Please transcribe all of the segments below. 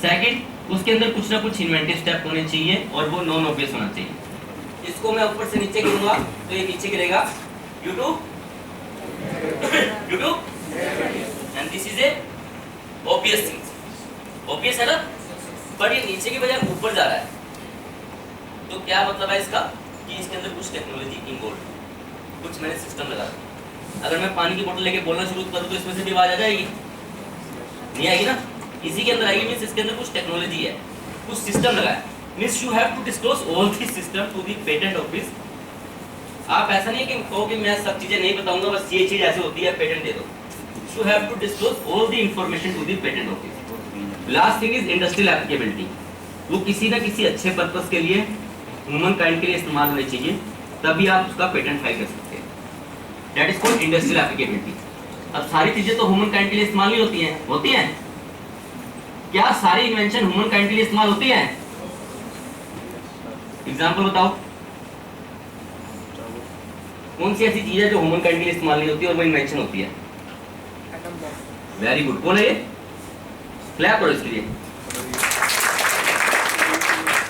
Second, उसके अंदर कुछ ना कुछ इन्वेंटिव स्टेप होने चाहिए और वो नॉन ऑब्वियस होना चाहिए। इसको मैं ऊपर से नीचे गिरूंगा तो ये नीचे गिरेगा due to and this is a obvious thing. Obvious है ना, पर ये नीचे की बजाय ऊपर जा रहा है, तो क्या मतलब है इसका कि इसके अंदर कुछ टेक्नोलॉजी इन्वॉल्व, कुछ मैंने सिस्टम लगा दिया। अगर मैं पानी की बोतल लेके बोलना शुरू करूँ तो इसमें से भी आवाज आ जाएगी? नहीं आएगी ना, इसी के अंदर आएगी। मींस इसके अंदर कुछ टेक्नोलॉजी है, कुछ सिस्टम लगा है। Means you have to disclose all this system to the patent office. आप ऐसा नहीं कि कहो कि मैं सब चीजें नहीं बताऊंगा, बस ये चीज ऐसे होती है पेटेंट दे दो। You have to disclose all the information to the patent office. Last thing is industrial applicability. वो किसी ना किसी अच्छे पर्पस के लिए, ह्यूमन काइंड के लिए इस्तेमाल होनी चाहिए, तभी आप उसका पेटेंट फाइल कर सकते हैं। That is called industrial applicability. अब सारी चीजें तो ह्यूमन काइंड के लिए इस्तेमाल नहीं होती हैं, होती हैं? क्या सारी इन्वेंशन ह्यूमन काइंड के लिए इस्तेमाल होती हैं? एग्जांपल बताओ, कौन सी ऐसी चीज है जो ह्यूमन काइंड के लिए इस्तेमाल नहीं होती और वो इन्वेंशन होती है? Very good. कौन है ये? क्लैप करो इसके लिए।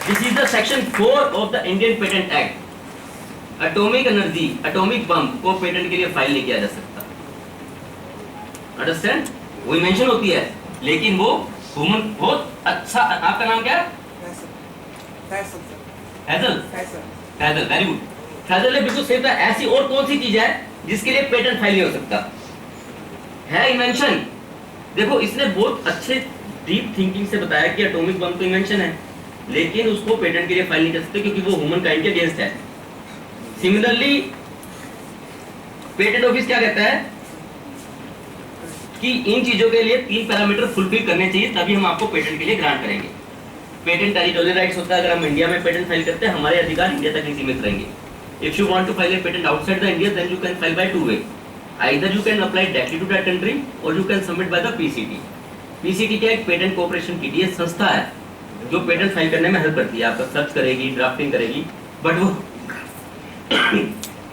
This is the section 4 of the Indian patent act. Atomic energy, atomic bomb को पेटेंट के लिए फाइल नहीं किया जा सकता। अंडरस्टैंड? वो इन्वेंशन होती है लेकिन वो ह्यूमन, बहुत अच्छा। आपका नाम क्या है? फैजल। Faizal, very good. फैजल ने बिल्कुल सही बताया। ऐसी और कौन सी चीज है जिसके लिए पेटेंट फाइल नहीं हो सकता? है इन्वेंशन। देखो इसने बहुत अच्छे डीप थिंकिंग से बताया कि एटॉमिक बम तो इन्वेंशन है, लेकिन उसको पेटेंट के लिए फाइल नहीं कर सकते क्योंकि वो ह्यूमन काइंड के अगेंस्ट है। सिमिलरली पेटेंट ऑफिस क्या कहता है कि इन चीजों के लिए 3 पैरामीटर फुलफिल करने चाहिए, तभी हम आपको पेटेंट के लिए ग्रांट करेंगे। पेटेंट टेरिटोरियल राइट्स होता है। अगर हम इंडिया में पेटेंट फाइल करते हैं, हमारे अधिकार इंडिया तक ही सीमित रहेंगे। If you want to file a patent outside the India, then you can file by 2 way. Either you can apply directly to that country और you can submit by the PCT. PCT क्या है? एक patent cooperation की ये संस्था है जो patent file करने में हेल्प करती है, आपका सर्च करेगी, ड्राफ्टिंग करेगी, बट वो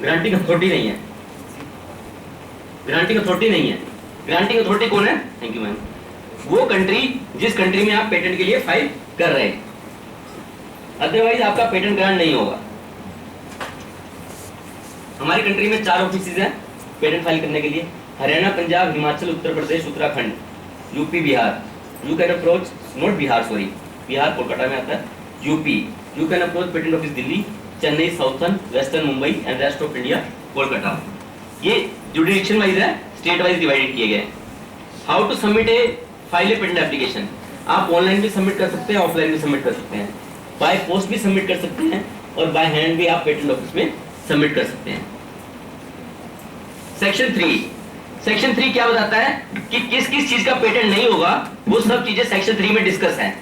ग्रांटिंग अथॉरिटी नहीं है। ग्रांटिंग अथॉरिटी नहीं है। ग्रांटिंग अथॉरिटी कौन है? Thank you ma'am. वो कंट्री जिस कंट्री में आप पेटेंट के लिए फाइल कर रहे हैं, अदरवाइज आपका पेटेंट ग्रांट नहीं होगा। हमारी कंट्री में 4 ऑफिसेज हैं पेटेंट फाइल करने के लिए: Haryana, Punjab, Himachal, Uttar Pradesh, Uttarakhand, UP, Bihar. You can approach, not Bihar, sorry, Bihar Kolkata में आता है। UP, you can approach patent office Delhi, Chennai, southern, western Mumbai and rest of India Kolkata. ये जुडिक्शन वाइज है, स्टेट वाइज डिवाइडेड किए गए। How to submit a file a patent application? आप online भी submit कर सकते हैं, ऑफलाइन भी सबमिट कर सकते हैं, बाय पोस्ट भी सबमिट कर सकते हैं और बाय हैंड भी आप पेटेंट ऑफिस में सबमिट कर सकते हैं। सेक्शन 3, सेक्शन 3 क्या बताता है कि किस किस चीज का पेटेंट नहीं होगा, वो सब चीजें सेक्शन 3 में डिस्कस है।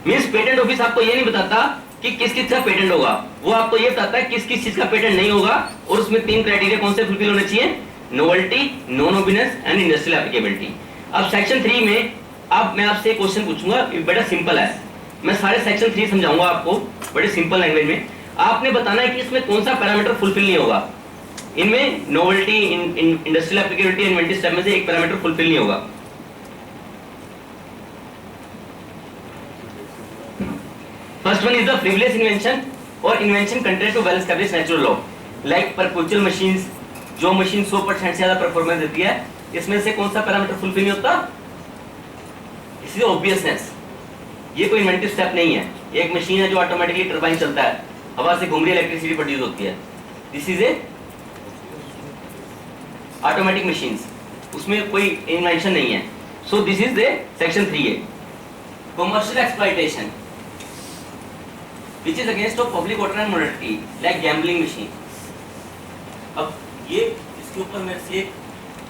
मींस पेटेंट ऑफिस आपको ये नहीं बताता कि किस किस का पेटेंट होगा, वो आपको ये बताता है किस किस चीज का पेटेंट नहीं होगा, और उसमें 3 क्राइटेरिया कौन से फुलफिल होने चाहिए? Novelty, non obviousness and industrial applicability. अब सेक्शन 3 में अब मैं आपसे एक क्वेश्चन पूछूंगा, बड़ा सिंपल है। मैं सारे सेक्शन 3 समझाऊंगा आपको बड़े सिंपल लैंग्वेज में। आपने बताना है कि इसमें कौन सा पैरामीटर फुलफिल नहीं होगा। इनमें novelty, industrial applicability, inventive step में से एक पैरामीटर फुलफिल नहीं होगा। First one is the frivolous invention और invention contrary to well established natural law, like perpetual machines. जो मशीन 100% से ज्यादा परफॉर्मेंस देती है, इसमें से कौन सा पैरामीटर फुलफिल नहीं होता? इसी ऑब्वियसनेस। ये कोई इन्वेंटिव स्टेप नहीं है। एक मशीन है जो ऑटोमेटिकली टरबाइन चलता है, हवा से घूम रही इलेक्ट्रिसिटी प्रोड्यूस होती है, this is A automatic machines, उसमें कोई इन्वेंशन नहीं है। So this is the section 3A। Commercial exploitation which is against of public order and morality like gambling machine। अब ये इसके ऊपर मेरे से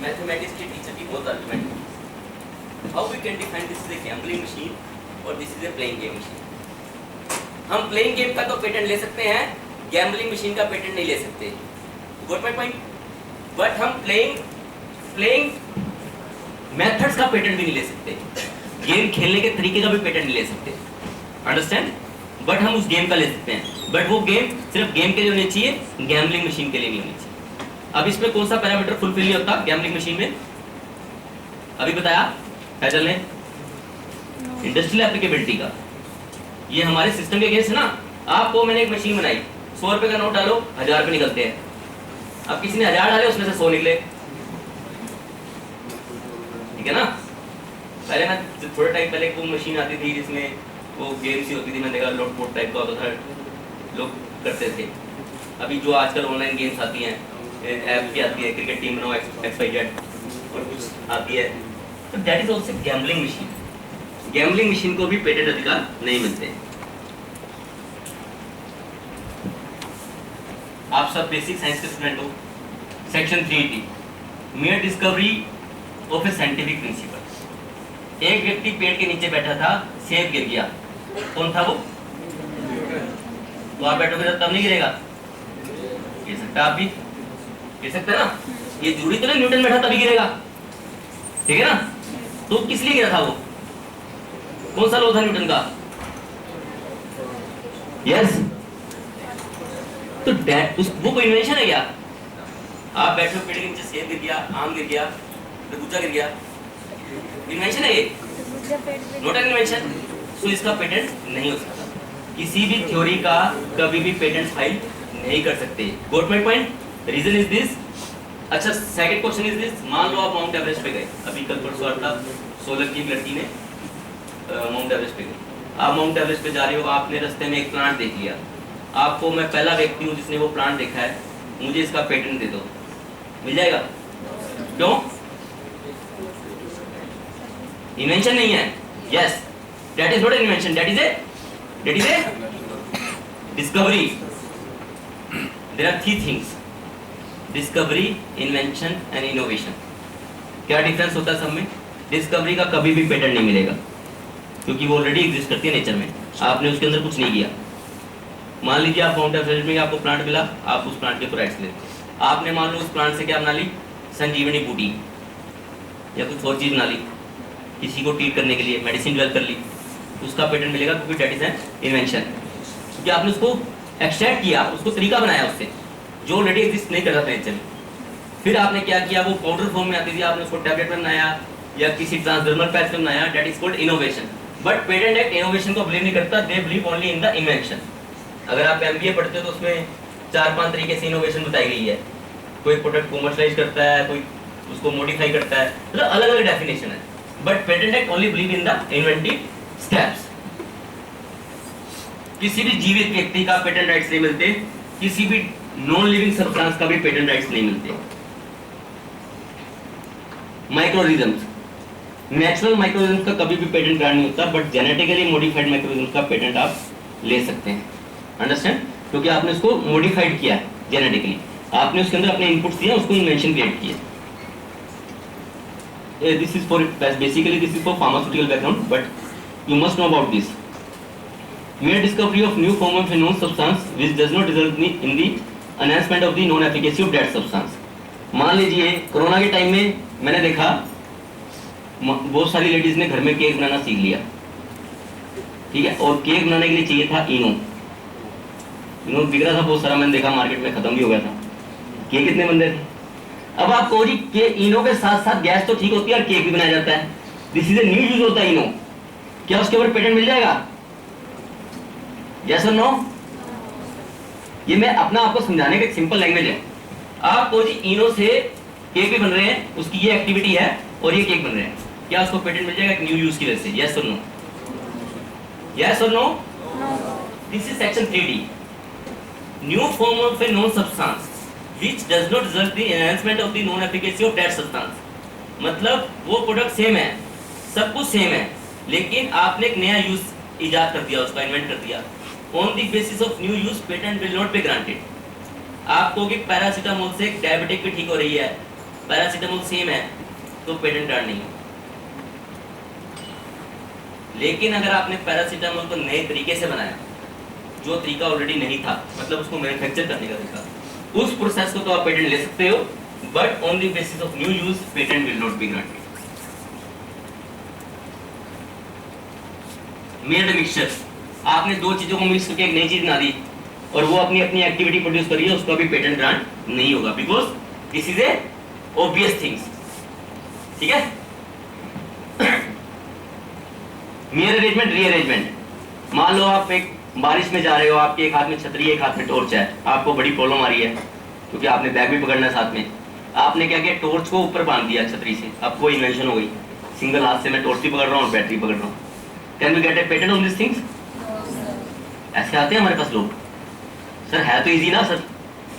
मैथमेटिक्स के टीचर की बहुत आर्गुमेंट है। How we can define this is a gambling machine और this is a playing game machine. हम प्लेइंग गेम का तो पेटेंट ले सकते हैं, गैम्बलिंग मशीन का पेटेंट नहीं ले सकते। Got my point? बट हम प्लेइंग मेथड्स का पेटेंट भी नहीं ले सकते, गेम खेलने के तरीके का भी पेटेंट नहीं ले सकते। अंडरस्टैंड? बट हम उस गेम का ले सकते हैं, बट वो गेम सिर्फ गेम के लिए होनी चाहिए, गैम्बलिंग मशीन के लिए नहीं होनी चाहिए। अब इसमें कौन सा पैरामीटर फुलफिल नहीं होता गैम्बलिंग मशीन में? अभी बताया फैजल ने, इंडस्ट्रियल एप्लीकेबिलिटी का। ये हमारे सिस्टम के अगेंस्ट है ना। आपको मैंने एक मशीन बनाई, 100 रुपए का नोट डालो 1000 रुपए निकलते हैं। अब किसी ने 1000 डाले, उसमें से 100 निकले, ठीक है ना। पहले मैं थोड़े टाइम पहले वो मशीन आती थी जिसमें वो गेम सी होती थी, मैंने देखा लोट पोट टाइप का होता था, लोग करते थे। अभी जो आजकल ऑनलाइन गेम्स आती हैं, ऐप की आती है, क्रिकेट टीम बनाओ XYZ और कुछ आती है, तो that is also gambling machine. Gambling machine को भी पेटेंट अधिकार नहीं मिलते। आप सब बेसिक साइंस के स्टूडेंट हो। Section 3D mayor discovery of A scientific principle. एक व्यक्ति पेड़ के नीचे बैठा था, सेब गिर गया। कौन था वो? तो आप बैठोगे तब नहीं गिरेगा? गिर सकता, आप भी गिर सकते हैं ना। ये जरूरी तो नहीं न्यूटन बैठा तभी गिरेगा, ठीक है ना। तो किस लिए गिरा था वो? कौन सा लॉ था न्यूटन का? यस। तो वो कोई इन्वेंशन है क्या? आप बैठो पेड़ के नीचे, सेब गिर गया, आम गिर गया, तरबूजा गिर गया, इन्वेंशन है ये? Not an invention. सो इसका पेटेंट नहीं हो सकता। किसी भी थ्योरी का कभी भी पेटेंट फाइल नहीं कर सकते। Got my point? Reason is this. अच्छा, सेकंड क्वेश्चन इज दिस। मान लो आप माउंट एवरेस्ट पे गए, अभी कल परसों आता सोलर की लड़की ने माउंट एवरेस्ट पे गई। आप माउंट एवरेस्ट पे जा रहे हो, आपने रास्ते में एक प्लांट देख लिया। आपको, मैं पहला व्यक्ति हूँ जिसने वो प्लांट देखा है, मुझे इसका पेटेंट दे दो, मिल जाएगा? क्यों? इन्वेंशन नहीं है। Yes, that is not an invention, that is a discovery. There are 3 things: discovery, invention and innovation. क्या डिफरेंस होता है सब में? डिस्कवरी का कभी भी पेटेंट नहीं मिलेगा क्योंकि वो ऑलरेडी एग्जिस्ट करती है नेचर में, आपने उसके अंदर कुछ नहीं किया। मान लीजिए आप माउंट एवरेस्ट में आपको प्लांट मिला, आप उस प्लांट के ऊपर राइट्स लेते, आपने मान लो उस प्लांट से क्या बना ली? संजीवनी बूटी या कुछ और चीज बना ली, किसी को ट्रीट करने के लिए मेडिसिन डेवलप कर ली, उसका पेटेंट मिलेगा क्योंकि दैट इज एन इन्वेंशन। क्योंकि आपने उसको एक्सट्रैक्ट किया, उसको तरीका बनाया उससे जो ऑलरेडी एग्जिस्ट नहीं कर रहा था नेचर में। फिर आपने क्या किया? वो पाउडर फॉर्म में आती थी, आपने उसको टैबलेट में बनाया या किसी ट्रांसडर्मल पैच में बनाया, that is called innovation. But patent act innovation को बिलीव नहीं करता, they believe only in the invention. अगर आप MBA पढ़ते हो तो उसमें 4-5 तरीके से इनोवेशन बताई गई है। कोई प्रोडक्ट कॉमर्शलाइज करता है, कोई उसको मॉडिफाई करता है, मतलब अलग अलग डेफिनेशन है। But patent act only believe in the inventive steps. किसी भी जीवित व्यक्ति का पेटेंट राइट्स नहीं मिलते, किसी भी नॉन लिविंग सब्सटेंस का भी पेटेंट राइट्स नहीं मिलते। माइक्रोऑर्गेनिजम्स, नेचुरल माइक्रोऑर्गेनिजम्स का कभी भी पेटेंट ग्रांट नहीं होता, बट जेनेटिकली मॉडिफाइड माइक्रोऑर्गेनिजम्स का पेटेंट आप ले सकते हैं। अंडरस्टैंड? क्योंकि आपने उसको मॉडिफाइड किया है जेनेटिकली, आपने उसके अंदर अपने इनपुट्स दिए, उसको इन्वेंशन क्रिएट किया। This is for basically this is for pharmaceutical background, but you must know about this. mere discovery of new form of a known substance which does not result in the enhancement of the known efficacy of that substance। मान लीजिए corona के time में मैंने देखा बहुत सारी ladies ने घर में केक बनाना सीख लिया, ठीक है, और केक बनाने के लिए चाहिए था इनो बिक रहा था बहुत सारा, मैंने देखा मार्केट में खत्म भी हो गया था। केक कितने बनते थे? अब आप कहो जी के इनो के साथ साथ गैस तो ठीक होती है और केक भी बनाया जाता है, this is a new use होता है इनो, क्या उसके ऊपर पेटेंट मिल जाएगा? यस और नो? ये मैं अपना आपको समझाने का एक सिंपल लैंग्वेज है। आप कहो जी इनो से केक भी बन रहे हैं, उसकी ये एक्टिविटी है और ये केक बन रहे हैं, क्या उसको पेटेंट मिल जाएगा न्यू यूज की वजह से? यस और नो? यस और no? This is section 3D। New form of a known substance which does not result in enhancement of the known efficacy of that substance। मतलब वो प्रोडक्ट सेम है, सब कुछ सेम है, लेकिन आपने एक नया यूज इजाद कर दिया, उसका इन्वेंट कर दिया। On the basis of new use patent will not be granted. आपको कि पैरासीटामोल से डायबिटिक भी ठीक हो रही है, पैरासीटामोल सेम है, तो पेटेंट ग्रांट नहीं। लेकिन अगर आपने पैरासीटामोल को नए तरीके से बनाया, जो तरीका ऑलरेडी नहीं था, मतलब उसको मैन्युफैक्चर करने का तरीका, उस प्रोसेस को तो आप पेटेंट ले सकते हो, but on the basis of new use patent will not be granted. Made mixture, आपने दो चीजों को मिक्स करके एक नई चीज बना दी और वो अपनी अपनी एक्टिविटी प्रोड्यूस करी है, उसका भी पेटेंट ग्रांट नहीं होगा, because this is a obvious things. ठीक है? मियर अरेंजमेंट, रीअरेंजमेंट। मान लो आप एक बारिश में जा रहे हो, आपके एक हाथ में छतरी है, एक हाथ में टॉर्च है, आपको बड़ी प्रॉब्लम आ रही है क्योंकि आपने बैग भी पकड़ना है साथ में। आपने क्या किया, टॉर्च को ऊपर बांध दिया छतरी से। अब कोई इन्वेंशन हो गई, सिंगल हाथ से मैं टॉर्च भी पकड़ रहा हूँ और बैटरी पकड़ रहा हूँ। Can we get a patent on this things? ऐसे आते हैं हमारे पास लोग, सर है तो इजी ना सर,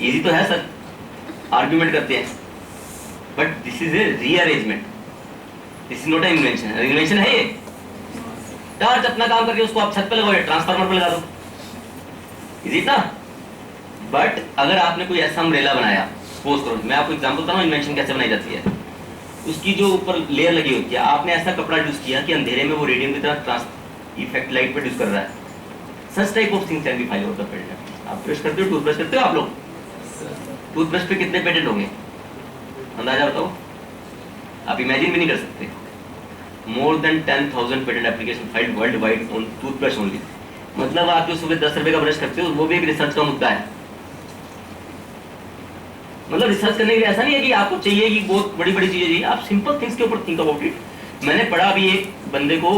इजी तो है सर, आर्ग्यूमेंट करते हैं, but this is A rearrangement, this is not a invention. Invention है ये, टॉर्च अपना काम करके उसको आप छत पे लगाओ या ट्रांसफार्मर पे लगा दो, इजी था। बट अगर आपने कोई ऐसा अम्ब्रेला बनाया, सपोज करो, मैं आपको एग्जांपल बता रहा हूँ इन्वेंशन कैसे बनाई जाती है। उसकी जो ऊपर लेयर लगी होती है, आपने ऐसा कपड़ा यूज किया कि अंधेरे में वो रेडियम की तरह ट्रांस इफेक्ट लाइट प्रोड्यूस कर रहा है। Such type of things can be file out the patent. आप ब्रश करते हो, टूथब्रश करते हो आप लोग, टूथब्रश पे कितने पेटेंट होंगे अंदाजा बताओ? आप इमेजिन भी नहीं कर सकते। More than 10,000 patent application filed world wide on toothbrush only. मतलब आप जो सुबह 10 रुपए का ब्रश करते हो वो भी एक रिसर्च का मुद्दा है। मतलब रिसर्च करने के लिए ऐसा नहीं है कि आपको चाहिए कि बहुत बड़ी बड़ी चीजें चाहिए, आप सिंपल थिंग्स के ऊपर थिंक अबाउट इट। मैंने पढ़ा अभी एक बंदे को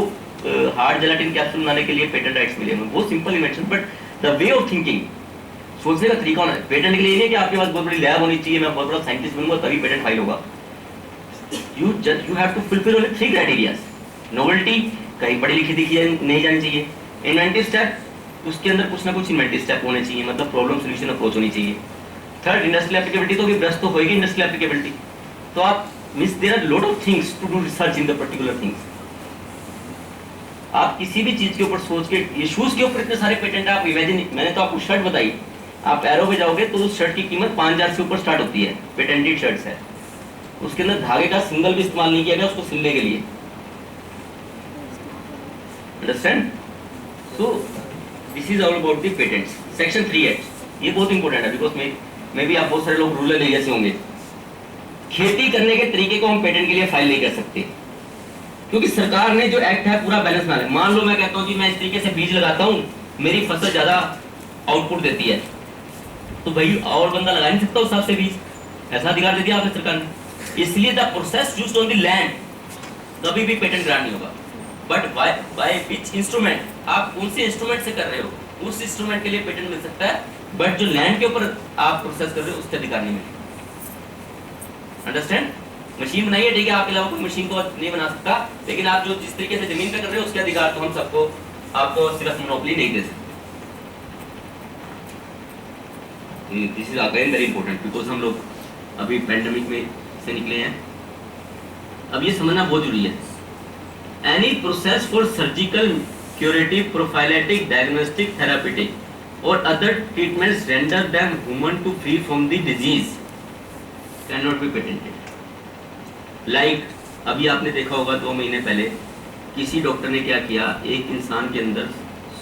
हार्ड जेलाटिन कैप्सूल बनाने के लिए पेटेंट राइट्स मिले, बहुत simple invention, but the way of thinking, सोचने का तरीका होना है। पेटेंट के लिए नहीं है कि आपके पास बहुत बड़ी लैब होनी चाहिए, मैं बहुत बड़ा साइंटिस्ट बनूंगा तभी पेटेंट फाइल होगा। You have to fulfil only 3 criterias. Novelty, कहीं पढ़ी लिखी दिखी नहीं जानी चाहिए। इन्वेंटिव स्टेप, उसके अंदर कुछ ना कुछ इन्वेंटिव स्टेप होने चाहिए, मतलब प्रॉब्लम सोल्यूशन अप्रोच होनी चाहिए। थर्ड, इंडस्ट्रियल एप्लीकेबिलिटी, तो ब्रश तो होगी इंडस्ट्रियल एप्लीकेबिलिटी। तो आप miss there are lot of things to do research in the particular things. आप किसी भी चीज के ऊपर सोच के, ये शूज के ऊपर इतने सारे पेटेंट आप इमेजिन, मैंने तो आपको शर्ट बताई, आप एरो पे जाओगे तो उस शर्ट की कीमत 5,000 से ऊपर स्टार्ट होती है, पेटेंटेड शर्ट्स है। उसके अंदर धागे का सिंगल भी इस्तेमाल नहीं किया गया उसको सिलने के लिए। Understand? So this is all about the patents. Section 3(h), ये बहुत इंपॉर्टेंट है बिकॉज मे भी आप बहुत सारे लोग रूरल एरिया से होंगे। खेती करने के तरीके को हम पेटेंट के लिए फाइल नहीं कर सकते क्योंकि सरकार ने जो एक्ट है पूरा बैलेंस बना है। मान लो मैं कहता हूँ कि मैं इस तरीके से बीज लगाता हूँ, मेरी फसल ज्यादा आउटपुट देती है, तो भाई और बंदा लगा नहीं सकता उस हिसाब से बीज, ऐसा अधिकार दे दिया आपने सरकार ने। इसलिए the process used on the land कभी भी पेटेंट ग्रांट नहीं होगा। बट बाय विच इंस्ट्रूमेंट, आप कौन से इंस्ट्रूमेंट से कर रहे हो, उस इंस्ट्रूमेंट के लिए पेटेंट मिल सकता है, बट जो लैंड के ऊपर आप प्रोसेस कर रहे हो उसके अधिकार नहीं मिलेगा। अंडरस्टैंड? मशीन बनाई है, ठीक है, आपके अलावा कोई मशीन को नहीं बना सकता, लेकिन आप जो जिस तरीके से जमीन पे कर रहे हो उसके अधिकार तो हम सबको, आपको सिर्फ मोनोपोली नहीं दे सकते। This is again very important because हम लोग अभी पैंडेमिक में से निकले हैं। अब ये समझना बहुत जरूरी है। Any process for surgical, curative, prophylactic, diagnostic, therapeutic और other treatments render them human to free from the disease can not be patented. Like अभी आपने देखा होगा 2 महीने पहले किसी डॉक्टर ने क्या किया, एक इंसान के अंदर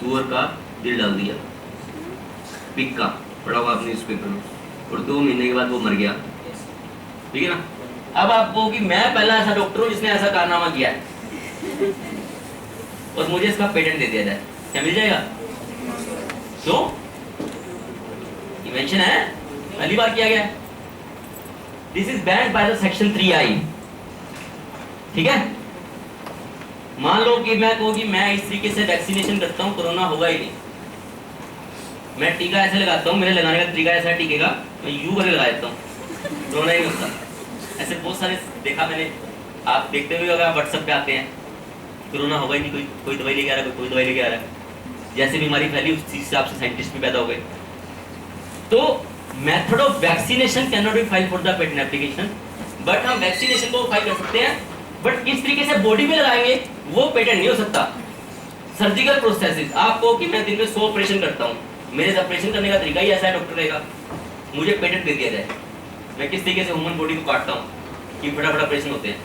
सुअर का दिल डाल दिया, पिग का, पढ़ा होगा आपने न्यूज़पेपर में, और 2 महीने के बाद वो मर गया, ठीक है ना। अब आप कहो कि मैं पहला ऐसा डॉक्टर हूँ जिसने ऐसा कारनामा किया है और मुझे इसका पेटेंट दे दिया जाए, क्या मिल जाएगा? क्यों? इन्वेंशन है, पहली बार किया गया। This is band by the section 3(i), ठीक है। मान लो कि मैं कहूँ कि मैं इस तरीके से वैक्सीनेशन करता हूँ, कोरोना होगा ही नहीं। मैं टीका ऐसे लगाता हूँ, मेरे लगाने का तरीका ऐसा है टीके का, मैं यू करके लगा देता हूँ, कोरोना ही नहीं होता। ऐसे बहुत सारे देखा मैंने, आप देखते हुए अगर व्हाट्सएप पे आते हैं, कोरोना होगा ही नहीं, कोई दवाई लेके आ रहा है, कोई दवाई लेके आ रहा है। जैसे बीमारी फैली उस चीज से आपसे साइंटिस्ट भी पैदा हो गए। तो method of vaccination can not B file for the patent application, but हम वैक्सीनेशन को फाइल कर सकते हैं, बट किस तरीके से बॉडी में लगाएंगे वो पेटेंट नहीं हो सकता। सर्जिकल प्रोसेसेस, आपको कि मैं दिन में 100 ऑपरेशन करता हूँ, मेरे ऑपरेशन करने का तरीका ही ऐसा है, डॉक्टर कहेगा मुझे पेटेंट दे दिया जाए। मैं किस तरीके से ह्यूमन बॉडी को काटता हूँ कि फटाफट ऑपरेशन होते हैं,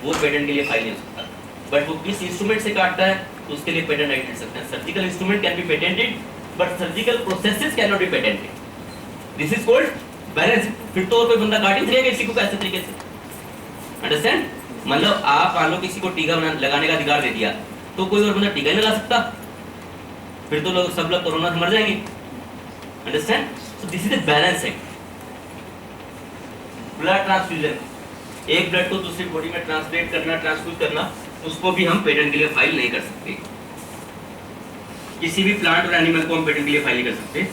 वो पेटेंट के लिए फाइल नहीं हो सकता। बट वो किस इंस्ट्रूमेंट से काटता है तो उसके लिए पेटेंट राइट मिल सकते हैं। Surgical instrument can be patented, but surgical processes can not be patented. This is called balance. फिर तो कोई बंदा काट ही नहीं किसी को कैसे तरीके से, अंडरस्टैंड? मतलब आप मान लो किसी को टीका लगाने का अधिकार दे दिया तो कोई और बंदा टीका नहीं लगा सकता, फिर तो लोग सब लोग कोरोना से मर जाएंगे, understand? So this is the balance act. Blood transfusion, एक ब्लड को दूसरी बॉडी में ट्रांसलेट करना, ट्रांसफ्यूज करना, उसको भी हम पेटेंट के लिए फाइल नहीं कर सकते। किसी भी प्लांट और एनिमल को हम पेटेंट के लिए फाइल नहीं कर सकते।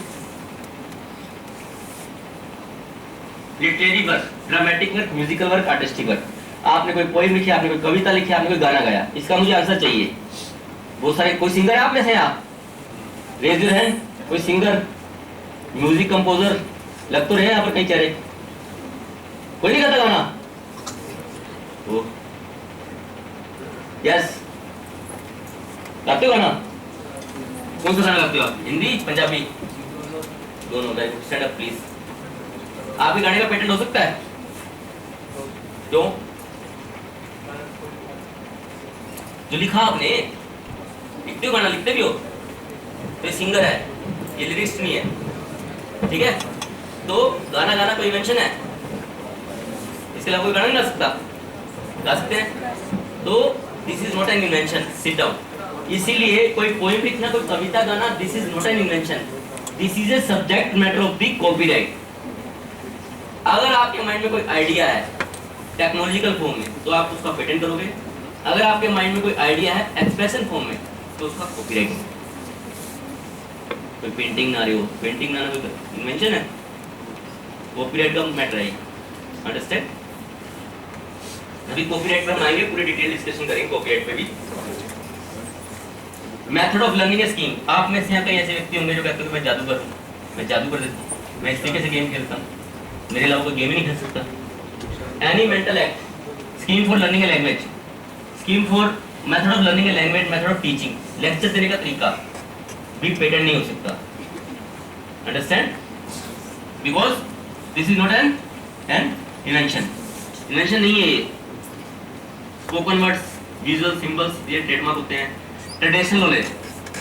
Literary work, dramatic work, musical work, artistic work, आपने कोई पोएम लिखी, आपने कोई कविता लिखी, आपने कोई गाना गाया, इसका मुझे आंसर चाहिए। बहुत सारे, कोई सिंगर है आप में से? आप रेज योर हैंड। कोई सिंगर, म्यूजिक कंपोजर लग तो रहे हैं यहाँ पर कई चेहरे। कोई नहीं गाता गाना? यस, गाते हो गाना? कौन सा गाना गाते हो आप? हिंदी, पंजाबी? दोनों। Stand up please. आपके गाने का पेटेंट हो सकता है? क्यों? जो लिखा आपने, लिखते हो गाना, लिखते भी हो तो ये सिंगर है, ये लिरिक्स नहीं है, ठीक है? तो गाना गाना कोई इन्वेंशन है? इसके अलावा कोई गाना नहीं गा सकता? गा सकते हैं? तो this is not an invention, sit down. इसीलिए कोई पोएम लिखना, कोई कविता गाना, this is not an invention, this is a subject matter of the copyright. अगर आपके माइंड में कोई आइडिया है टेक्नोलॉजिकल फॉर्म में तो आप उसका पेटेंट करोगे। अगर आपके माइंड में कोई आइडिया है एक्सप्रेशन फॉर्म में तो उसका कॉपीराइट होगा। कोई पेंटिंग ना रही हो, पेंटिंग ना कोई इन्वेंशन है, कॉपीराइट का मैटर है। अंडरस्टैंड? अभी कॉपीराइट पर हम आएंगे, पूरी डिटेल डिस्कशन करेंगे कॉपीराइट पे भी। मेथड ऑफ लर्निंग स्कीम, आप में से यहाँ कई ऐसे व्यक्ति होंगे जो कहते हैं कि मैं जादूगर हूँ, मैं जादू कर देता हूँ, मैं इस तरीके से गेम खेलता हूँ, मेरे अलावा कोई गेम ही नहीं खेल सकता। Any mental act, scheme for learning a language, scheme for method of learning a language, method of teaching, lecture देने का तरीका भी पेटेंट नहीं हो सकता। Understand? Because this is not an invention, invention नहीं है ये। स्पोकन वर्ड्स, विजुअल सिंबल्स, ये ट्रेडमार्क होते हैं। ट्रेडिशनल नॉलेज,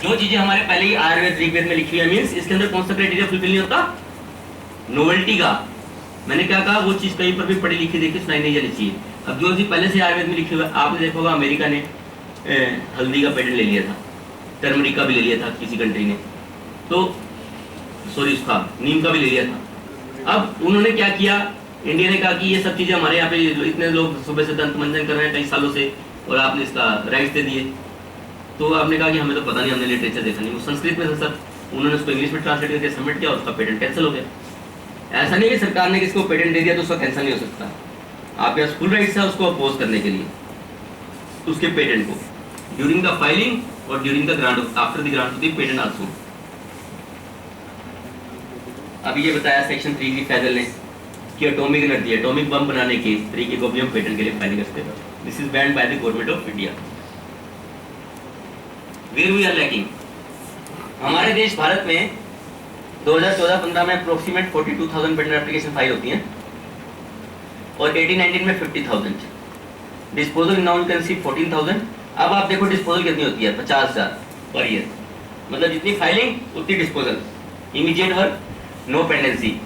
जो चीजें हमारे पहले ही आयुर्वेद ऋग्वेद में लिखी हुई है, मींस इसके अंदर कौन सा क्राइटेरिया फुलफिल नहीं होता? नोवेल्टी का। मैंने क्या कहा, वो चीज कहीं पर भी पढ़ी लिखी देखी सुनाई नहीं जानी चाहिए। अब जो चीज पहले से आयुर्वेद में लिखी हुई है, आपने देखा होगा अमेरिका ने हल्दी का पेटेंट ले लिया था, टर्मरिक का भी ले लिया था किसी कंट्री ने, तो सॉरी उसका नीम का भी ले लिया था। अब उन्होंने क्या किया, इंडिया ने कहा कि ये सब चीजें हमारे यहाँ पे इतने लोग सुबह से दंत मंजन कर रहे हैं कई सालों से और आपने इसका राइट्स दे दिए। तो आपने कहा कि हमें तो पता नहीं, हमने लिटरेचर देखा नहीं, वो संस्कृत में था सर, उन्होंने उसको इंग्लिश में ट्रांसलेट करके सबमिट किया और उसका पेटेंट कैंसिल हो गया। ऐसा नहीं कि सरकार ने किसको पेटेंट दे दिया तो उसका कैंसिल नहीं हो सकता। आपके पास फुल राइट्स है उसको अपोज करने के लिए उसके पेटेंट को, ड्यूरिंग द फाइलिंग और during the grant, after the grant of the patent also. अभी ये बताया सेक्शन 3 की फैजल ने कि एटॉमिक एनर्जी, एटॉमिक बम बनाने के तरीके को भी हम पेटेंट के लिए फाइल करते हैं। This is banned by the government of India. Where we are lacking, हमारे देश भारत में 2014-15 में अप्रोक्सीमेट 42,000 पेटेंट एप्लीकेशन फाइल होती हैं और 18-19 में 50,000। Disposal noun currency 14,000। अब आप देखो डिस्पोजल कितनी होती है, 50,000 पर ईयर, मतलब जितनी फाइलिंग उतनी disposal. Immediate work, no pendency.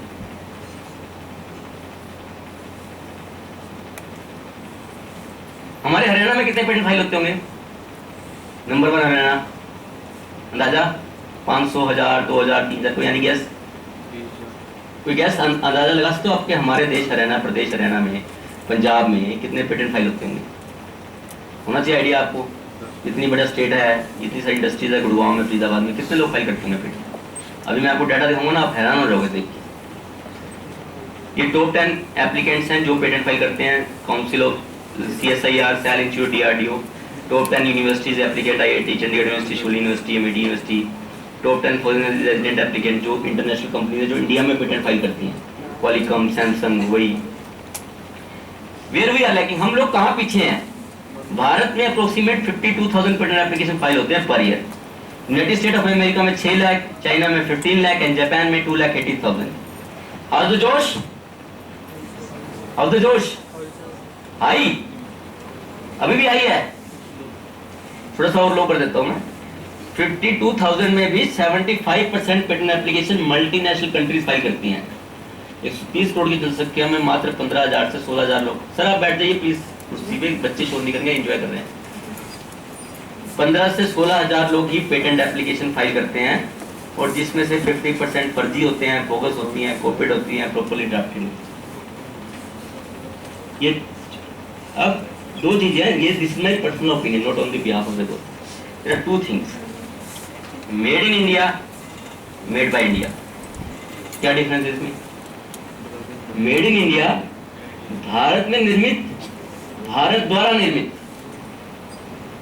हमारे हरियाणा में कितने पेटेंट फाइल होते होंगे? नंबर 1 हरियाणा, अंदाजा 500, 1000, 2000, 3000, कोई यानी गैस? कोई गैस अंदाजा लगा सकते हो आपके हमारे देश हरियाणा, प्रदेश हरियाणा में, पंजाब में कितने पेटेंट फाइल होते होंगे? होना चाहिए आइडिया आपको। इतनी बड़ा स्टेट है, इतनी सारी इंडस्ट्रीज है, गुड़गांव में, फरीदाबाद में, कितने लोग फाइल करते होंगे पेटेंट? अभी मैं आपको डाटा दिखाऊंगा ना, आप हैरान हो जाओगे देख के। ये टॉप 10 एप्लीकेंट्स हैं जो पेटेंट फाइल करते हैं। Council of CSIR, cell institute, DRDO। Top 10 universities applicant, IIT, Chandigarh university, Shoolini university, MIT university. Top 10 foreign resident applicant जो इंटरनेशनल कंपनी है जो इंडिया में पेटेंट फाइल करती हैं, क्वालिकॉम, सैमसंग, वही। वेयर वी आर लैकिंग, हम लोग कहाँ पीछे हैं? भारत में अप्रोक्सीमेट 52,000 पेटेंट एप्लीकेशन फाइल होते हैं per year. United state of America में 6 लाख, चाइना में 15 लाख एंड जापान में 2,80,000। हाउ द जोश, हाउ द जोश, हाई, अभी भी हाई है, थोड़ा सा और लो कर देता हूं मैं। 52,000 में भी 75% patent application multinational countries file करती हैं। 130 करोड़ की जनसंख्या में मात्र 15,000 से 16,000 लोग। सर आप बैठ जाइए प्लीज कुर्सी पे, बच्चे शोर नहीं करेंगे, एंजॉय कर रहे हैं। 15 से 16,000 लोग ही पेटेंट एप्लीकेशन फाइल करते हैं और जिसमें से 50% फर्जी होते हैं, बोगस होती हैं, कॉपीड होती हैं, प्रॉपर्ली ड्राफ्टेड। ये अब दो चीजें हैं, ये this is my personal opinion, not on the behalf of the government. There are two things, made in India, made by India. क्या डिफरेंस है इसमें? मेड इन इंडिया भारत में निर्मित, भारत द्वारा निर्मित,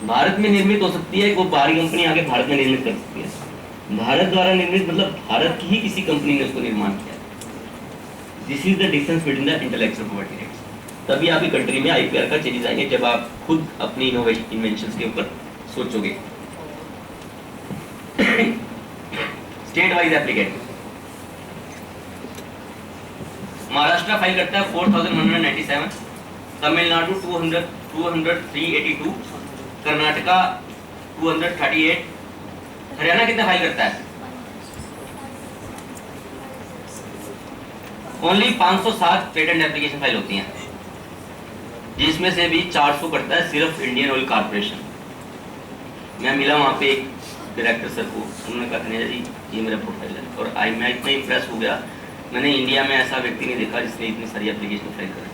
भारत में निर्मित हो सकती है, वो बाहरी कंपनी आके भारत में निर्मित कर सकती है। भारत द्वारा निर्मित मतलब भारत की ही किसी कंपनी ने उसको निर्माण किया। This is the difference between the intellectual property rights. तभी आपकी कंट्री में आईपीआर का चेंजेस आएंगे जब आप खुद अपनी इनोवेशन इन्वेंशंस के ऊपर सोचोगे। State wise application, Maharashtra file करता है 4197, तमिलनाडु 382, कर्नाटका 238, हरियाणा कितना फाइल करता है? ओनली 507 पेटेंट एप्लीकेशन फाइल होती हैं, जिसमें से भी 400 करता है सिर्फ इंडियन ऑयल कॉर्पोरेशन। मैं मिला वहाँ पे एक डायरेक्टर सर को, उन्होंने कहा धनेजा जी ये मेरा प्रोफाइल है, और मैं इतना इम्प्रेस हो गया, मैंने इंडिया में ऐसा व्यक्ति नहीं देखा जिसने इतनी सारी एप्लीकेशन फाइल करी।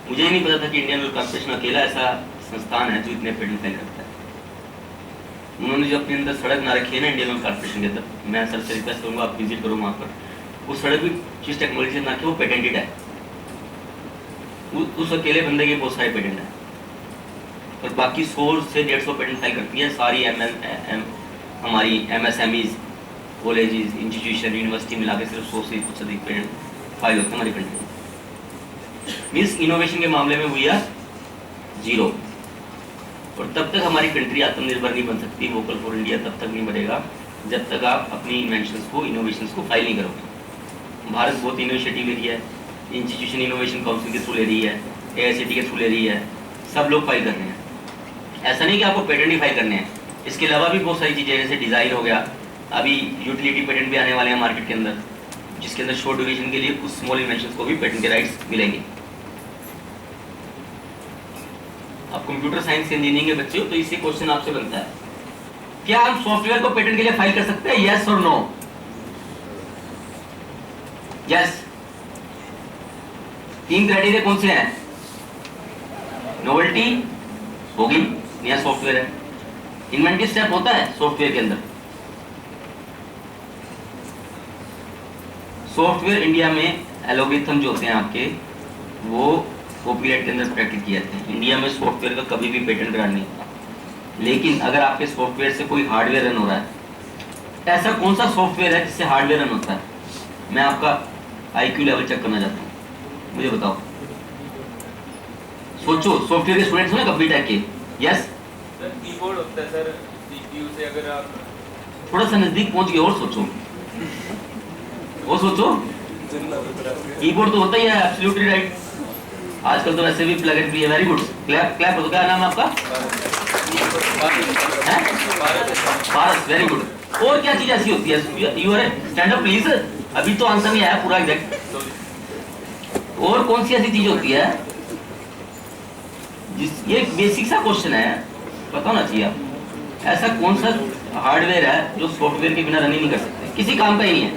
मुझे ही नहीं पता था कि इंडियन ऑयल कॉर्पोरेशन अकेला ऐसा संस्थान है जो इतने पेटेंट फाइल करता है। उन्होंने जो अपने अंदर सड़क ना रखी है ना इंडियन ऑयल कॉर्पोरेशन के अंदर, मैं सर से रिक्वेस्ट करूँगा आप विजिट करो वहाँ पर, वो सड़क भी जिस टेक्नोलॉजी से ना कि वो पेटेंटेड है। उस अकेले बंदे के बहुत सारे पेटेंट हैं, और बाकी 100 से 150 पेटेंट फाइल करती है सारी हमारी MSMEs, कॉलेजेस, इंस्टीट्यूशन, यूनिवर्सिटी मिला के सिर्फ 100 से कुछ अधिक पेटेंट फाइल होते हैं हमारी कंट्री में। मीन्स इनोवेशन के मामले में हुई है 0। और तब तक हमारी कंट्री आत्मनिर्भर नहीं बन सकती, वोकल फॉर इंडिया तब तक नहीं बनेगा जब तक आप अपनी इन्वेंशंस को, इनोवेशंस को फाइल नहीं करोगे। भारत बहुत इनिशिएटिव ले रही है, इंस्टीट्यूशन इनोवेशन काउंसिल के थ्रू ले रही है, AICTE के थ्रू ले रही है, सब लोग फाइल कर रहे हैं। ऐसा नहीं कि आपको पेटेंट ही फाइल करने हैं, इसके अलावा भी बहुत सारी चीज़ें, जैसे डिज़ाइन हो गया, अभी यूटिलिटी पेटेंट भी आने वाले हैं मार्केट के अंदर, जिसके अंदर शॉर्ट ड्यूरेशन के लिए कुछ स्मॉल इन्वेंशंस को भी पेटेंट के राइट्स मिलेंगे। आप कंप्यूटर साइंस के इंजीनियरिंग के बच्चे हो, तो इससे क्वेश्चन आपसे बनता है, क्या हम सॉफ्टवेयर को पेटेंट के लिए फाइल कर सकते हैं? यस और नो? यस। 3 क्राइटेरिया कौन से हैं? नोवेल्टी होगी, नया सॉफ्टवेयर है, इन्वेंटिव स्टेप होता है सॉफ्टवेयर के अंदर। सॉफ्टवेयर इंडिया में एल्गोरिथम जो होते हैं आपके, वो कॉपीराइट के अंदर प्रैक्टिस किए जाते हैं। इंडिया में सॉफ्टवेयर का कभी भी पेटेंट ग्रांट नहीं होता। लेकिन अगर आपके सॉफ्टवेयर से कोई हार्डवेयर रन हो रहा है, ऐसा कौन सा सॉफ्टवेयर है जिससे हार्डवेयर रन होता है? मैं आपका IQ लेवल चेक करना चाहता हूँ, मुझे बताओ। सोचो, सॉफ्टवेयर के स्टूडेंट्स हो ना कभी टेक के? यस सर, कीबोर्ड होता है सर, CPU से अगर आप थोड़ा सा नजदीक पहुंच गए, और सोचो, और सोचो। कीबोर्ड तो होता ही है, एब्सोल्युटली राइट। आजकल तो वैसे भी प्लग एंड प्ले है। Very good, clap clap. क्या नाम है आपका? Paras, very good. और क्या चीज ऐसी होती है? You are stand up please, अभी तो आंसर नहीं आया पूरा एग्जैक्ट। और कौन सी ऐसी चीज होती है ये बेसिक सा क्वेश्चन है, पता होना चाहिए आप। ऐसा कौन सा हार्डवेयर है जो सॉफ्टवेयर के बिना रन ही नहीं कर सकते, किसी काम का ही नहीं है?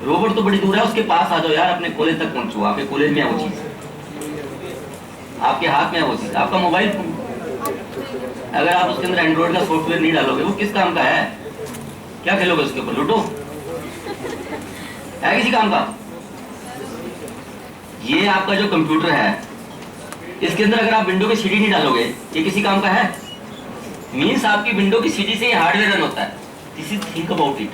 रोबोट तो बड़ी दूर है, उसके पास आ जाओ यार, अपने कॉलेज तक पहुंचो। आपके कॉलेज में है वो चीज, आपके हाथ में है वो चीज, आपका मोबाइल फोन। अगर आप उसके अंदर एंड्रॉइड का सॉफ्टवेयर नहीं डालोगे, वो किस काम का है? क्या खेलोगे उसके ऊपर? लूडो है किसी काम का? ये आपका जो कंप्यूटर है, इसके अंदर अगर आप विंडो की सीडी नहीं डालोगे, ये किसी काम का है? मीन्स आपकी विंडो की सीडी से ये हार्डवेयर रन होता है। This is think about it.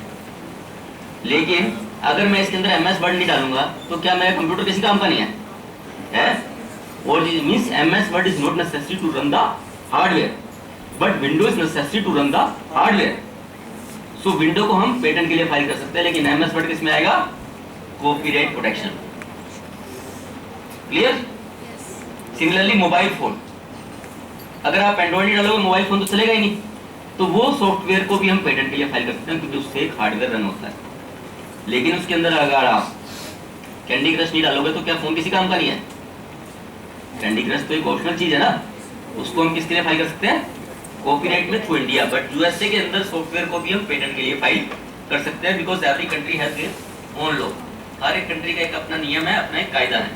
लेकिन अगर मैं इसके अंदर MS वर्ड नहीं डालूंगा, तो क्या मेरा कंप्यूटर किसी काम का नहीं है? और means MS word is not necessary to run the hardware, but window is necessary to run the hardware. So window को हम पेटेंट के लिए फाइल कर सकते हैं, लेकिन MS वर्ड किस में आएगा? Copyright protection. Clear? Similarly mobile phone, अगर आप एंड्रॉइड नहीं डालोगे, मोबाइल फोन तो चलेगा ही नहीं। तो वो सॉफ्टवेयर को भी हम पेटेंट के लिए फाइल कर सकते हैं, क्योंकि उससे एक हार्डवेयर रन होता है। लेकिन उसके अंदर अगर आप कैंडी क्रश नहीं डालोगे, तो क्या फोन किसी काम का नहीं है? कैंडी क्रश तो एक ऑप्शनल चीज है ना, उसको हम किसके लिए फाइल कर सकते हैं? कॉपीराइट में थ्रू इंडिया। बट USA के अंदर सॉफ्टवेयर को भी हम पेटेंट के लिए फाइल कर सकते हैं, because every country has their own law. हर एक कंट्री का एक अपना नियम है, अपना एक कायदा है।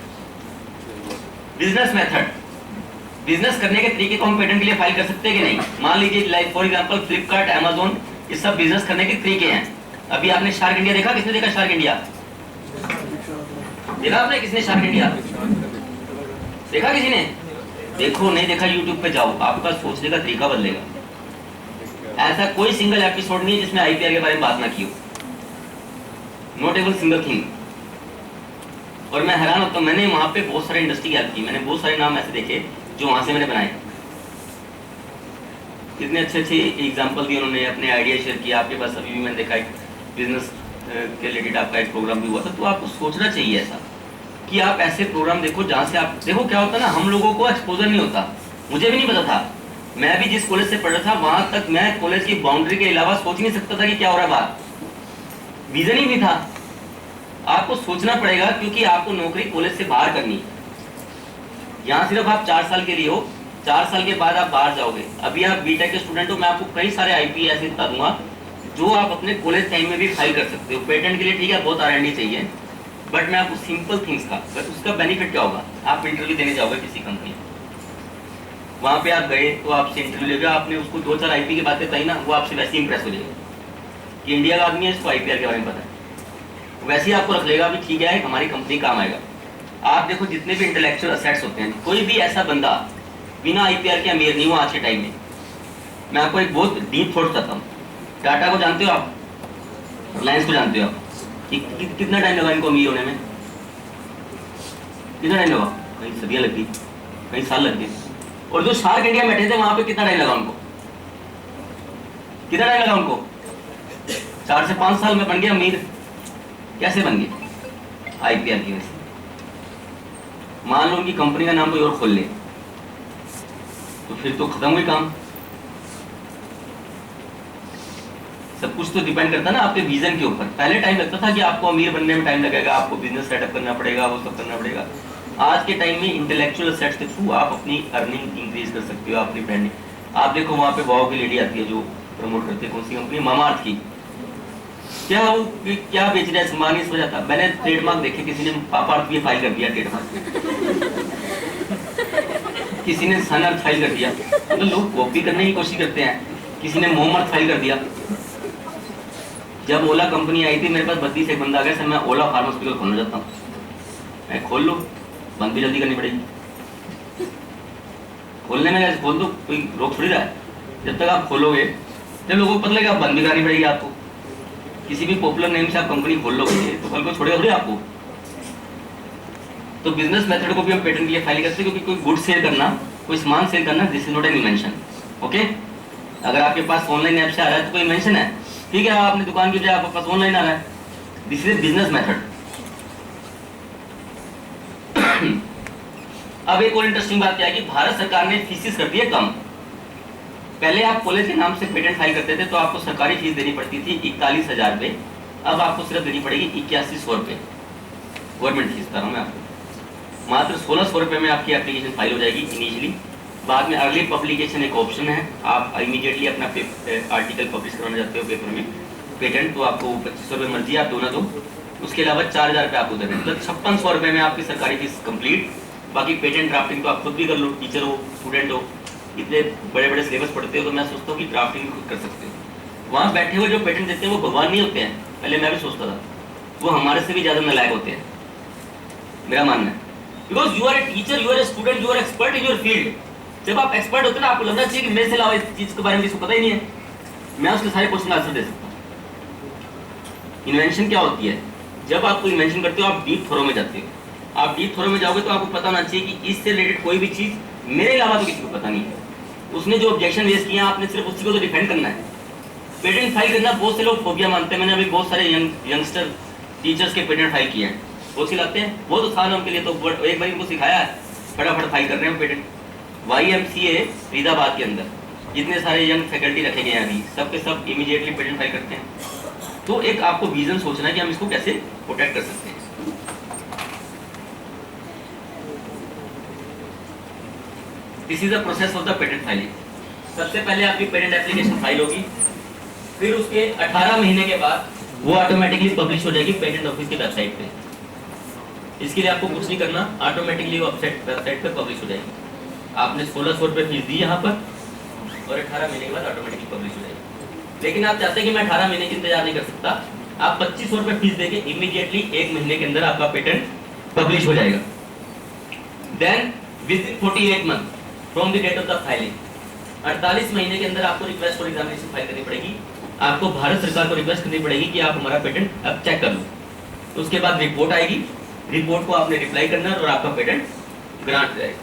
बिजनेस मेथड, बिजनेस करने के तरीके को हम पेटेंट के लिए फाइल कर सकते हैं कि नहीं? मान लीजिए like for example Flipkart, Amazon, ये सब बिजनेस करने के तरीके हैं। अभी आपने शार्क इंडिया देखा? किसने देखा शार्क इंडिया? देखा आपने? किसने शार्क इंडिया देखा? किसी ने? देखो, नहीं देखा यूट्यूब पे जाओ, आपका सोचने का तरीका बदलेगा। ऐसा कोई सिंगल एपिसोड नहीं है जिसमें आईपीआर के बारे में बात ना की हो, नॉट एवन सिंगल थिंग। और मैं हैरान होता हूँ, मैंने वहां पे बहुत सारे इंडस्ट्री की हेल्प की, मैंने बहुत सारे नाम ऐसे देखे जो वहां से मैंने बनाए। कितने अच्छे अच्छे एग्जाम्पल दिए उन्होंने, अपने आइडिया शेयर किया। आपके पास अभी भी मैंने देखा एक बिजनेस के रिलेटेड आपका एक प्रोग्राम भी हुआ था। तो आपको सोचना चाहिए ऐसा कि आप ऐसे प्रोग्राम देखो जहाँ से आप देखो क्या होता है ना, हम लोगों को एक्सपोजर नहीं होता। मुझे भी नहीं पता था, मैं भी जिस कॉलेज से पढ़ रहा था वहां तक मैं कॉलेज की बाउंड्री के अलावा सोच नहीं सकता था कि क्या हो रहा है बाहर, विजन ही नहीं था। आपको सोचना पड़ेगा क्योंकि आपको नौकरी कॉलेज से बाहर करनी है। यहाँ सिर्फ आप 4 साल के लिए हो, 4 साल के बाद आप बाहर जाओगे। अभी आप बीटेक के स्टूडेंट हो, मैं आपको कई सारे आईपी ऐसे बता दूंगा जो आप अपने कॉलेज टाइम में भी फाइल कर सकते हो। पेटेंट के लिए ठीक है, बहुत R&D चाहिए, बट मैं आपको सिंपल थिंग्स का, उसका बेनिफिट क्या होगा? आप इंटरव्यू देने जाओगे किसी कंपनी, वहां पे आप गए तो आपसे इंटरव्यू लेगा, आपने उसको 2-4 आईपी की बातें बताई ना, वो आपसे वैसे इंप्रेस हो जाएगा कि इंडिया का आदमी है, इसको आईपीआर के बारे में पता है, वैसे ही आपको रख लेगा भी ठीक है, हमारी कंपनी काम आएगा। आप देखो जितने भी इंटेलेक्चुअल असेट्स होते हैं, कोई भी ऐसा बंदा बिना आईपीआर के अमीर नहीं हुआ आज के टाइम में। मैं आपको एक बहुत डीप थॉट बताता हूँ। टाटा को जानते हो आप? रिलायंस को जानते हो आप? कितना टाइम लगा इनको अमीर होने में? कितना टाइम लगा? कहीं सदियां लग गई, कहीं साल लग गए। और जो शार्क इंडिया बैठे थे वहां पे कितना टाइम लगा उनको? कितना टाइम लगा उनको? 4 से 5 साल में बन गए अमीर। कैसे बन गए? आईपीआर की वजह से। मान लो उनकी कंपनी का नाम कोई और खोल ले तो फिर तो खत्म हुई काम। सब कुछ तो डिपेंड करता है ना आपके विजन के ऊपर। पहले टाइम लगता था कि आपको अमीर बनने में टाइम लगेगा, आपको बिजनेस सेटअप करना पड़ेगा, वो सब करना पड़ेगा। आज के टाइम में इंटेलेक्चुअल असेट्स के थ्रू आप अपनी अर्निंग इंक्रीज कर सकते हो, अपनी ब्रांडिंग। आप देखो वहां पे वाओ की लेडी आती है जो प्रमोट करती है, कौन सी कंपनी? मामाअर्थ की। क्या वो क्या बेच रहा है? सामान इस वजह था। मैंने ट्रेडमार्क देखे, किसी ने पापाअर्थ भी फाइल कर दिया ट्रेडमार्क, किसी ने सनअर्थ फाइल कर दिया। तो लोग कॉपी करने की कोशिश करते हैं। किसी ने मोमअर्थ फाइल कर दिया। जब ओला कंपनी आई थी मेरे पास 32 एक बंदा आ गया, सर मैं ओला फार्मास्यूटिकल खोलना चाहता हूँ। मैं खोल लो, बंद भी जल्दी करनी पड़ेगी। खोलने में कैसे खोल दो, कोई रोक थोड़ी रहा है। जब तक आप खोलोगे जब लोगों को पता लगेगा बंद भी करानी पड़ेगी आपको। किसी भी पॉपुलर नेम से आप कंपनी खोल लोगे तो कल को छोड़ेगा थोड़ी आपको। तो बिजनेस मेथड को भी हम पेटेंट के लिए फाइल करते हैं, क्योंकि कोई गुड सेल करना, कोई सामान सेल करना, this is not an invention. Okay, अगर आपके पास ऑनलाइन ऐप से आ रहा है तो कोई इन्वेंशन है, ठीक है। आपने दुकान की बजाय आपके पास ऑनलाइन आ रहा है, दिस इज बिजनेस मेथड। अब एक और इंटरेस्टिंग बात क्या है कि भारत सरकार ने फीसिस कर दी है कम। पहले आप कॉलेज के नाम से पेटेंट फाइल करते थे तो आपको सरकारी फीस देनी पड़ती थी 41,000 रुपये। अब आपको सिर्फ देनी पड़ेगी 8100 रुपये। गवर्नमेंट फीस बता रहा हूँ मैं आपको। मात्र 1600 रुपये में आपकी एप्लीकेशन फाइल हो जाएगी इनिशियली। बाद में अर्ली पब्लिकेशन एक ऑप्शन है, आप इमीडिएटली अपना आर्टिकल पब्लिश करवाना चाहते हो पेपर में पेटेंट, तो आपको 2500 रुपये मर्जी आप दो ना दो। उसके अलावा 4000 रुपये आपको देने, मतलब 5600 रुपये में आपकी सरकारी फीस कंप्लीट। बाकी पेटेंट ड्राफ्टिंग तो आप खुद भी कर लो, टीचर हो, स्टूडेंट हो, इतने बड़े बड़े सिलेबस पढ़ते हो, तो मैं सोचता हूँ कि ड्राफ्टिंग खुद कर सकते हो। वहाँ बैठे हुए जो पेटेंट देते हैं वो भगवान नहीं होते हैं, पहले मैं भी सोचता था, वो हमारे से भी ज़्यादा नालायक होते हैं, मेरा मानना है। Because you are a teacher, you are a student, you are expert in your field. जब आप एक्सपर्ट होते हैं ना, आपको लगना चाहिए कि मेरे से अलावा इस चीज़ के बारे में किसी को पता ही नहीं है, मैं उसके सारे क्वेश्चन आंसर दे सकता हूँ। इन्वेंशन क्या होती है? जब आप कोई इन्वेंशन करते हो आप डीप थ्रो में जाते हो। आप डीप थ्रो में जाओगे तो आपको पता होना चाहिए कि इससे रिलेटेड कोई भी चीज़ मेरे अलावा तो किसी को पता नहीं है। उसने जो ऑब्जेक्शन रेज किया आपने सिर्फ उसी को तो डिफेंड करना है। पेटेंट फाइल करना बहुत से लोग फोबिया मानते हैं। मैंने अभी बहुत सारे यंगस्टर टीचर्स के पेटेंट फाइल किए हैं, वो सिलाते हैं, बहुत आसान है उनके लिए। तो एक बार इनको सिखाया है, फटाफट फाइल कर रहे हैं पेटेंट। YMCA फरीदाबाद के अंदर जितने सारे यंग फैकल्टी रखे गए हैं अभी, सब के सब इमीडिएटली पेटेंट फाइल करते हैं। तो एक आपको विजन सोचना है कि हम इसको कैसे प्रोटेक्ट कर सकते हैं। This is the process of the patent filing. सबसे पहले आपकी पेटेंट एप्लीकेशन फाइल होगी, फिर उसके 18 महीने के बाद वो ऑटोमेटिकली पब्लिश हो जाएगी पेटेंट ऑफिस की वेबसाइट पे। इसके लिए आपको कुछ नहीं करना, ऑटोमेटिकली वो वेबसाइट पे पब्लिश हो जाएगी। आपने 1600 रुपये फीस दी यहाँ पर और 18 महीने के बाद ऑटोमेटिकली पब्लिश हो जाएगी। लेकिन आप चाहते हैं कि मैं 18 महीने की इंतजार नहीं कर सकता, आप 2500 रुपये फीस देके इमीडिएटली 1 महीने के अंदर आपका पेटेंट पब्लिश हो जाएगा। Then within 48 month from the date of the filing, 48 महीने के अंदर आपको रिक्वेस्ट फॉर एग्जामिनेशन फाइल करनी पड़ेगी। आपको भारत सरकार को रिक्वेस्ट करनी पड़ेगी कि आप हमारा पेटेंट अब चेक कर लो। उसके बाद रिपोर्ट आएगी, रिपोर्ट को आपने रिप्लाई करना है और आपका पेटेंट ग्रांट हो जाएगा।